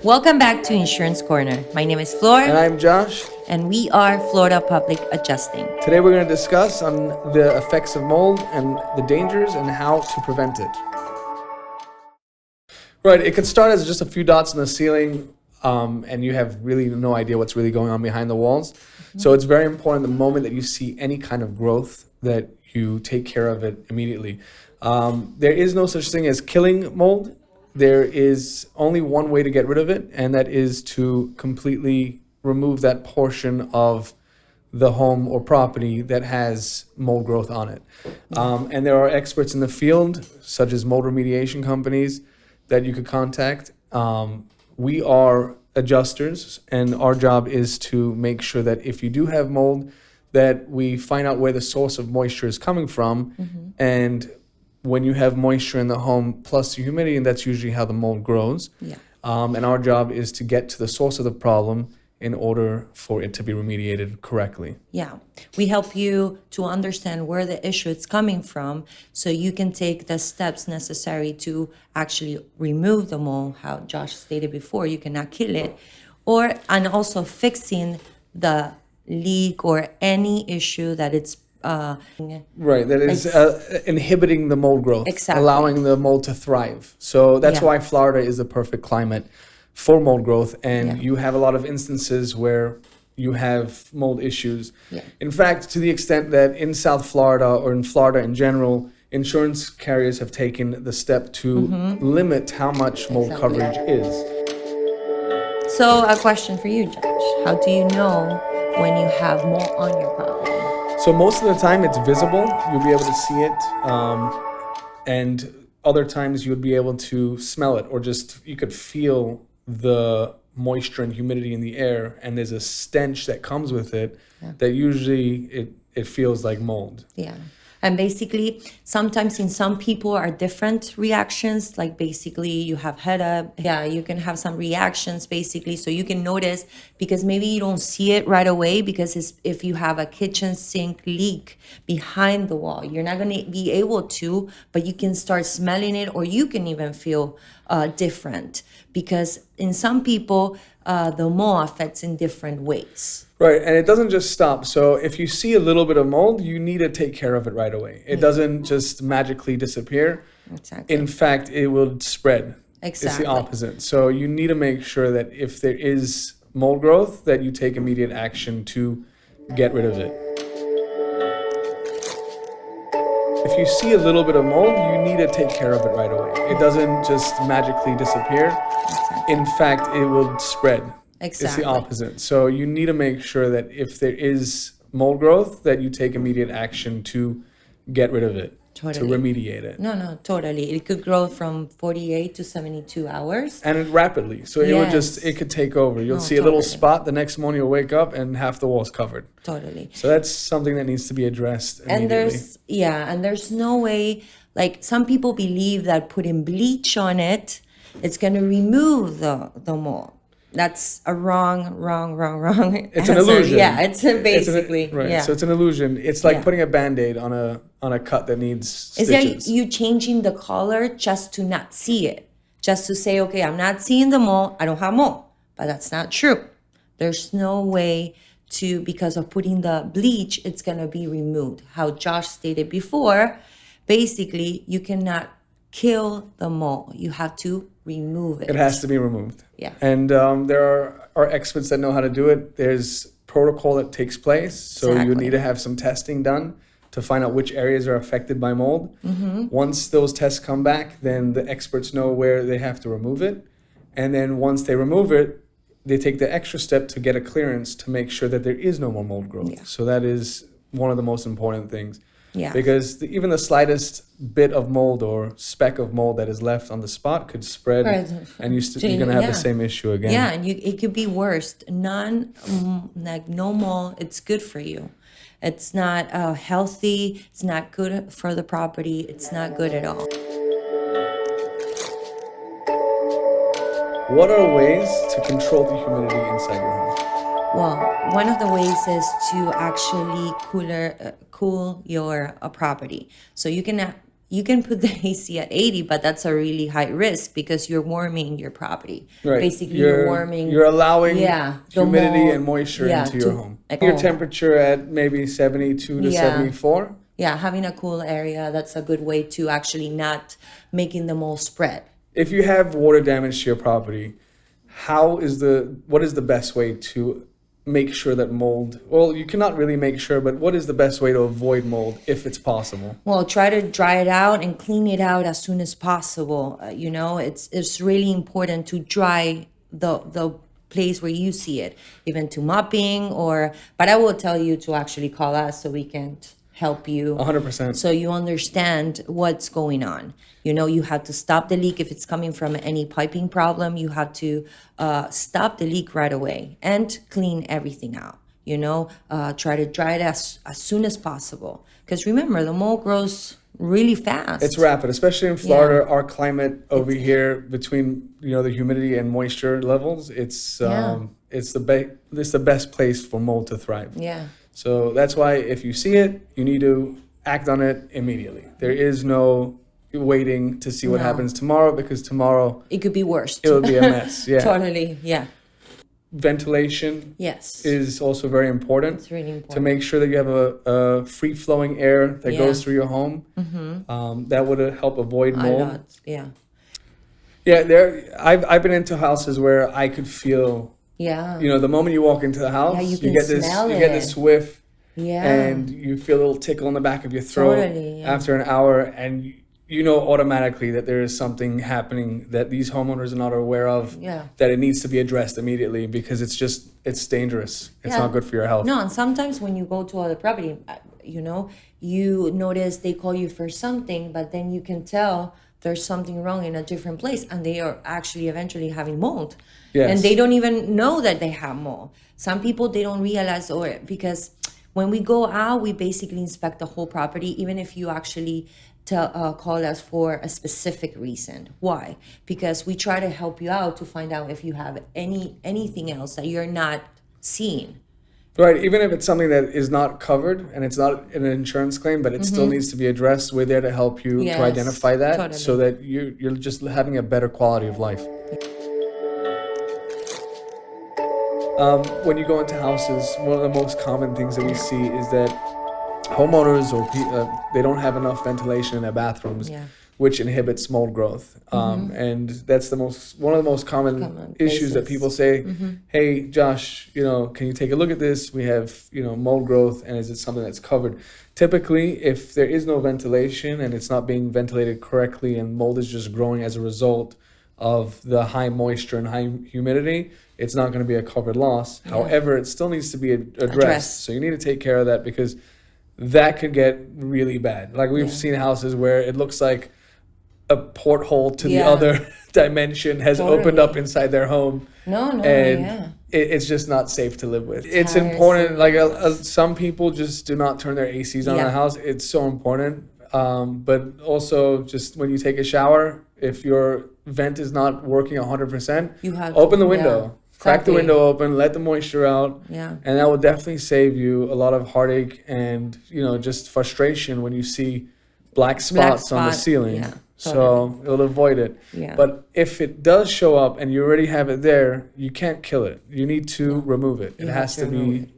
Welcome back to Insurance Corner. My name is Flor. And I'm Josh. And we are Florida Public Adjusting. Today we're going to discuss on the effects of mold and the dangers and how to prevent it. Right, it could start as just a few dots in the ceiling and you have really no idea what's really going on behind the walls. Mm-hmm. So it's very important the moment that you see any kind of growth that you take care of it immediately. There is no such thing as killing mold. There is only one way to get rid of it, and that is to completely remove that portion of the home or property that has mold growth on it. And there are experts in the field, such as mold remediation companies, that you could contact. We are adjusters, and our job is to make sure that if you do have mold, that we find out where the source of moisture is coming from. Mm-hmm. And when you have moisture in the home plus the humidity, and that's usually how the mold grows. Yeah. And our job is to get to the source of the problem in order for it to be remediated correctly. Yeah. We help you to understand where the issue is coming from so you can take the steps necessary to actually remove the mold, how Josh stated before, you cannot kill it, and also fixing the leak or any issue that it's right, that is inhibiting the mold growth, exactly. Allowing the mold to thrive. So that's why Florida is the perfect climate for mold growth, and you have a lot of instances where you have mold issues. Yeah. In fact, to the extent that in South Florida or in Florida in general, insurance carriers have taken the step to limit how much mold coverage is. So a question for you, Josh. How do you know when you have mold on your property? So most of the time it's visible. You'll be able to see it. And other times you would be able to smell it, or just you could feel the moisture and humidity in the air, and there's a stench that comes with it that usually it feels like mold. Yeah. And basically, sometimes in some people are different reactions, like basically you have headache. Yeah, you can have some reactions basically, so you can notice, because maybe you don't see it right away, because if you have a kitchen sink leak behind the wall, you're not going to be able to, but you can start smelling it, or you can even feel different, because in some people, the mold affects in different ways. Right, and it doesn't just stop. So if you see a little bit of mold, you need to take care of it right away. It doesn't just magically disappear. Exactly. In fact, it will spread. Exactly. It's the opposite. So you need to make sure that if there is mold growth, that you take immediate action to get rid of it. If you see a little bit of mold, you need to take care of it right away. It doesn't just magically disappear. Exactly. In fact, it will spread. Exactly. It's the opposite. So you need to make sure that if there is mold growth, that you take immediate action to get rid of it, to remediate it. No, totally. It could grow from 48 to 72 hours. And rapidly. So it could take over. You'll see a little spot. The next morning you'll wake up and half the wall's covered. Totally. So that's something that needs to be addressed immediately. And there's no way, like some people believe that putting bleach on it, it's going to remove the mold. That's a wrong. It's an illusion. Yeah, it's basically. So it's an illusion. It's like putting a Band-Aid on a cut that needs stitches. Is that you changing the color just to not see it? Just to say, okay, I'm not seeing the mold, I don't have mold. But that's not true. There's no way to, because of putting the bleach, it's going to be removed. How Josh stated before, basically, you cannot kill the mold. You have to remove it. It has to be removed. Yeah. And there are experts that know how to do it. There's protocol that takes place. So you need to have some testing done to find out which areas are affected by mold. Mm-hmm. Once those tests come back, then the experts know where they have to remove it. And then once they remove it, they take the extra step to get a clearance to make sure that there is no more mold growth. Yeah. So that is one of the most important things. Yeah. Because even the slightest bit of mold or speck of mold that is left on the spot could spread, and you're going to have the same issue again. Yeah, and it could be worse. No mold, it's good for you. It's not healthy. It's not good for the property. It's not good at all. What are ways to control the humidity inside your home? Well, one of the ways is to actually cool your property. So you can you can put the AC at 80, but that's a really high risk because you're warming your property. Right. Basically, you're warming. You're allowing Yeah, the humidity mold- and moisture yeah, into your to- home. oh. Your temperature at maybe 72 to Yeah. 74. Yeah, having a cool area, that's a good way to actually not making the mold spread. If you have water damage to your property, what is the best way to make sure that mold, well, you cannot really make sure, but what is the best way to avoid mold if it's possible? Well, try to dry it out and clean it out as soon as possible. It's really important to dry the place where you see it, even to mopping but I will tell you to actually call us so we can help you 100%. so you understand what's going on. You have to stop the leak. If it's coming from any piping problem, you have to stop the leak right away and clean everything out. Try to dry it as soon as possible. Because remember, the mold grows really fast. It's rapid, especially in Florida. Our climate over here, between the humidity and moisture levels, it's the best place for mold to thrive. Yeah. So that's why if you see it, you need to act on it immediately. There is no waiting to see what happens tomorrow, because tomorrow it could be worse. It will be a mess. Yeah. Totally. Yeah. Ventilation Yes. is also very important. It's really important to make sure that you have a free flowing air that goes through your home. That would help avoid mold. A lot. Yeah. Yeah, I've been into houses where I could feel. Yeah. The moment you walk into the house, you you get this whiff, Yeah. and you feel a little tickle in the back of your throat after an hour, and automatically that there is something happening that these homeowners are not aware of. Yeah. That it needs to be addressed immediately, because it's dangerous. It's not good for your health. No, and sometimes when you go to other property, you notice they call you for something, but then you can tell there's something wrong in a different place, and they are actually eventually having mold. Yes. And they don't even know that they have mold. Some people, they don't realize, because when we go out, we basically inspect the whole property, even if you actually call us for a specific reason. Why? Because we try to help you out to find out if you have anything else that you're not seeing. Right, even if it's something that is not covered and it's not an insurance claim, but it still needs to be addressed, we're there to help you to identify that, so that you're just having a better quality of life. When you go into houses, one of the most common things that we see is that homeowners they don't have enough ventilation in their bathrooms, which inhibits mold growth. And that's one of the most common issues that people say, hey, Josh, can you take a look at this? We have, mold growth, and is it something that's covered? Typically, if there is no ventilation and it's not being ventilated correctly and mold is just growing as a result of the high moisture and high humidity, it's not going to be a covered loss. However, it still needs to be addressed. So you need to take care of that, because that could get really bad. Like we've seen houses where it looks like a porthole to the other dimension has opened up inside their home. It's just not safe to live with. It's important. Like some people just do not turn their ACs on in the house. It's so important. But also, just when you take a shower, if your vent is not working 100%, you have open the window. Crack the window open, let the moisture out, and that will definitely save you a lot of heartache and just frustration when you see black spots on the ceiling. Yeah, so it'll avoid it. Yeah. But if it does show up and you already have it there, you can't kill it. You need to remove it. It has to be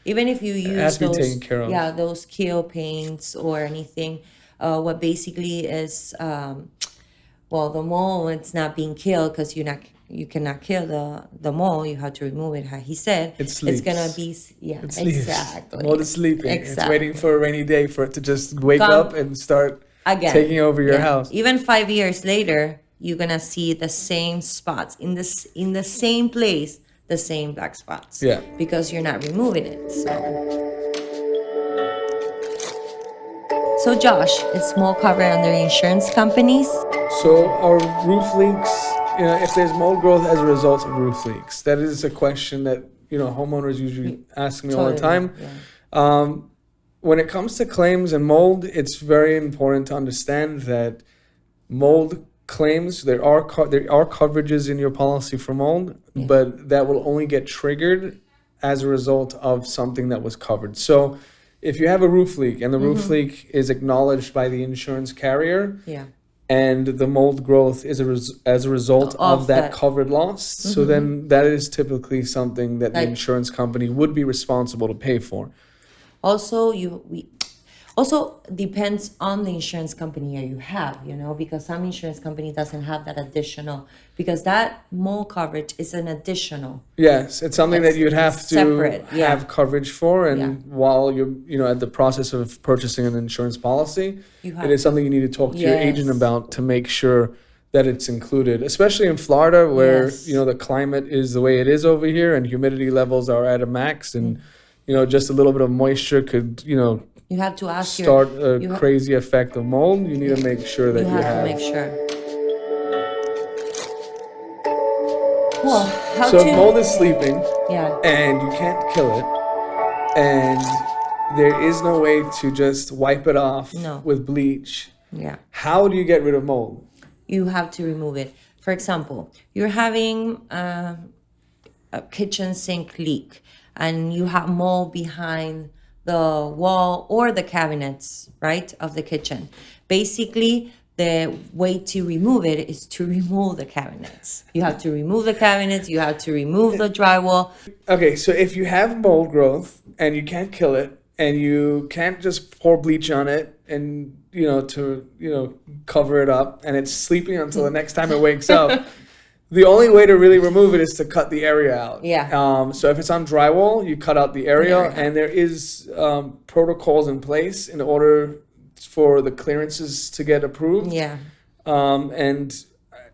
Even if you use has to be those taken care of. Those kill paints or anything, what basically is the mold, it's not being killed because you cannot kill the mold. You have to remove it. How he said, it's gonna be exactly. Mold is sleeping. Exactly. It's waiting for a rainy day for it to just wake up and start again taking over your house. Even 5 years later, you're gonna see the same spots in the same place, the same black spots. Yeah. Because you're not removing it. So Josh, is mold covered under insurance companies? So our roof leaks, if there's mold growth as a result of roof leaks, that is a question that, homeowners usually ask me all the time. Yeah. When it comes to claims and mold, it's very important to understand that mold claims, there are coverages in your policy for mold, but that will only get triggered as a result of something that was covered. So if you have a roof leak and the roof leak is acknowledged by the insurance carrier, Yeah. and the mold growth is as a result of that covered loss, so then that is typically something that the insurance company would be responsible to pay for. Also, also depends on the insurance company that you have, because some insurance company doesn't have that additional, because that mold coverage is an additional. Yes, it's something that you'd have to separate, have coverage for, and while you're at the process of purchasing an insurance policy, it is something you need to talk to your agent about to make sure that it's included, especially in Florida where the climate is the way it is over here and humidity levels are at a max, and just a little bit of moisture could you have to ask start a crazy effect of mold. You need to make sure that you have to make sure. Well, so if mold is sleeping Yeah. and you can't kill it, and there is no way to just wipe it off with bleach, how do you get rid of mold? You have to remove it. For example, you're having a kitchen sink leak and you have mold behind the wall or the cabinets, right, of the kitchen. Basically, the way to remove it is to remove the cabinets. You have to remove the cabinets, you have to remove the drywall. Okay, so if you have mold growth and you can't kill it, and you can't just pour bleach on it and to cover it up, and it's sleeping until the next time it wakes up, the only way to really remove it is to cut the area out. Yeah. So if it's on drywall, you cut out the area, and there is protocols in place in order for the clearances to get approved. Yeah. And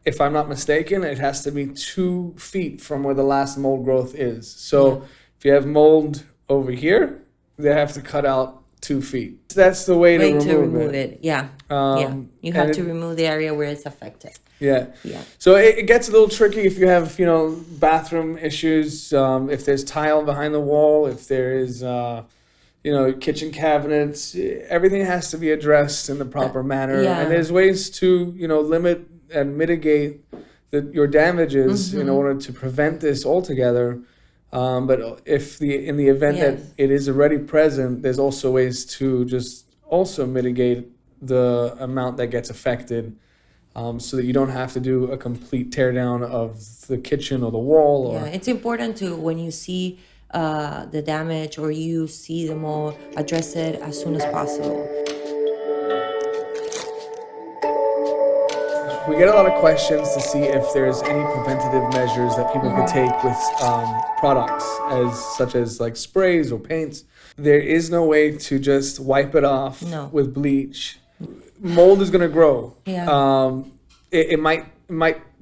if I'm not mistaken, it has to be 2 feet from where the last mold growth is. So if you have mold over here, they have to cut out 2 feet. That's the way to remove it. Yeah. You have to remove the area where it's affected. Yeah. Yeah. So it gets a little tricky if you have, bathroom issues, if there's tile behind the wall, if there is, kitchen cabinets, everything has to be addressed in the proper manner. Yeah. And there's ways to, limit and mitigate your damages in order to prevent this altogether. But if in the event that it is already present, there's also ways to just also mitigate the amount that gets affected, so that you don't have to do a complete teardown of the kitchen or the wall. It's important to, when you see the damage or you see the mold, address it as soon as possible. We get a lot of questions to see if there's any preventative measures that people could take with products, such as like sprays or paints. There is no way to just wipe it off with bleach. Mold is going to grow. Yeah. It might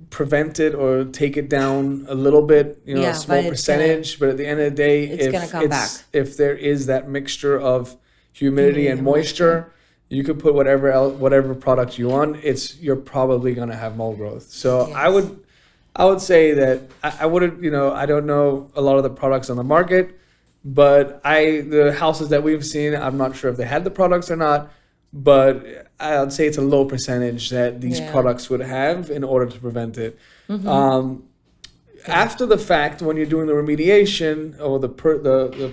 prevent it or take it down a little bit, a small percentage. But at the end of the day, if there is that mixture of humidity and moisture, you could put whatever product you want. You're probably going to have mold growth. So I would say that I wouldn't. I don't know a lot of the products on the market, but the houses that we've seen, I'm not sure if they had the products or not. But I'd say it's a low percentage that these products would have in order to prevent it. After the fact, when you're doing the remediation, or the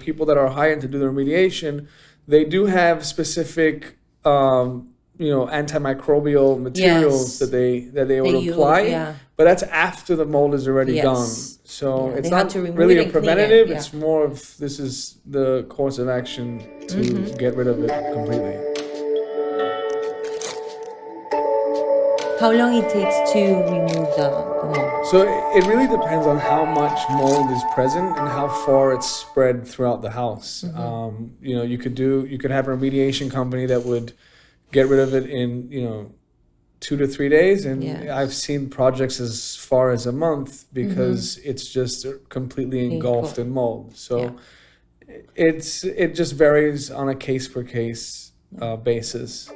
people that are hired to do the remediation, they do have specific antimicrobial materials that they will apply. But that's after the mold is already gone. So it's not really a preventative. It's more of, this is the course of action to get rid of it completely. How long it takes to remove the mold? So it really depends on how much mold is present and how far it's spread throughout the house. You could have a remediation company that would get rid of it in 2 to 3 days, and I've seen projects as far as a month because it's just completely engulfed in mold. So it just varies on a case per case basis.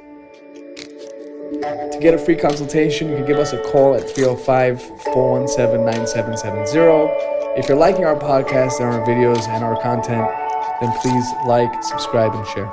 To get a free consultation, you can give us a call at 305-417-9770. If you're liking our podcast and our videos and our content, then please like, subscribe, and share.